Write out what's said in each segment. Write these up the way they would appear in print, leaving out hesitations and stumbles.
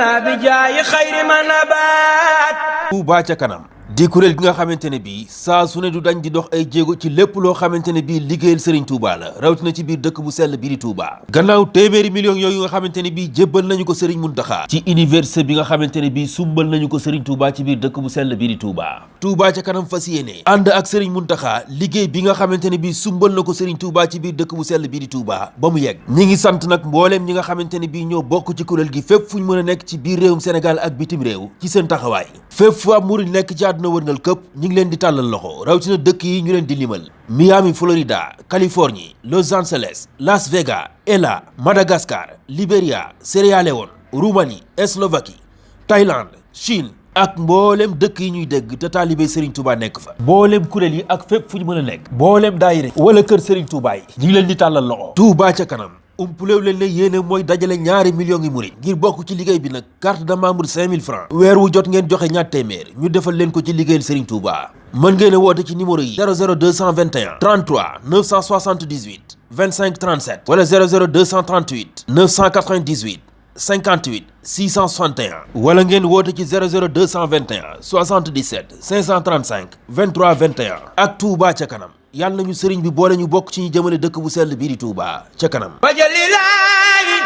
bijaayi xayri ma nabaat. Touba ca kanam di kuréel gi nga xamante ne bii saa su ne du dañ di dox ay jéego ci lépp loo xamante ne bii liggéeyal Serigne Touba la rawatina ci biir dëkk bu sell bii di Touba. gannaaw téeméeri millions yooyu nga xamante ne bii jébbal nañu ko Serigne Mountakha ci université bi nga xamante ne bii sumbal nañu ko Serigne Touba ci biir dëkk bu sell bii di Touba. Touba ca kanam fas yéene ànd ak Serigne Mountakha liggéey bi nga xamante ne bii sumbal na ko Serigne Touba ci biir dëkk bu sell bii di Touba ba mu yegg. ñi ngi sant nag mbooleem ñi nga xamante ne bii ñoo bokk ci kuréel gi fépp fu ñu mën a nekk ci biir réewum Sénégal ak bitim réew ci seen taxawaay fépp fu am murid nekk ci àdduna wërngal këpp ñu ngi leen di tàllal loxo rawatina dëkk yi ñu leen di limal Miami Florida Californie Los Angeles Las Vegas Ela Madagascar Libéria Sierra Leone Roumanie Slovaquie Thaïlande Chine ak mboolem dëkk yi ñuy dégg te taalibe Serigne Touba nekk fa mboolem kuréel yi ak fépp fu ñu mën a nekk mboolem daayira wala kër Serigne Touba yi ñu ngi leen di tàllal loxo. Touba ca kanam umpuleew leen ne yéene mooy dajale ñaari millions yi murid ngir bokk ci liggéey bi nag carte de membre 5000 francs weer wu jot ngeen joxe ñaar téeméer ñu defal leen ko ci liggéeyal Serigne Touba. mën ngeen a woote ci numéro yi 00221 33 978 25 37 wala 00238 998 58 661 wala ngeen woote ci 00221 77 535 23 21 ak Touba ca kanam yàlla nañu sëriñ bi boole ñu bokk ci ñu jëmale dëkk bu sell bii di Touba ca kanam. wajalilaayi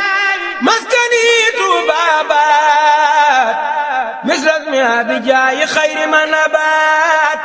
maskani Touba baat misras mi abijaayi xayri ma nabaat.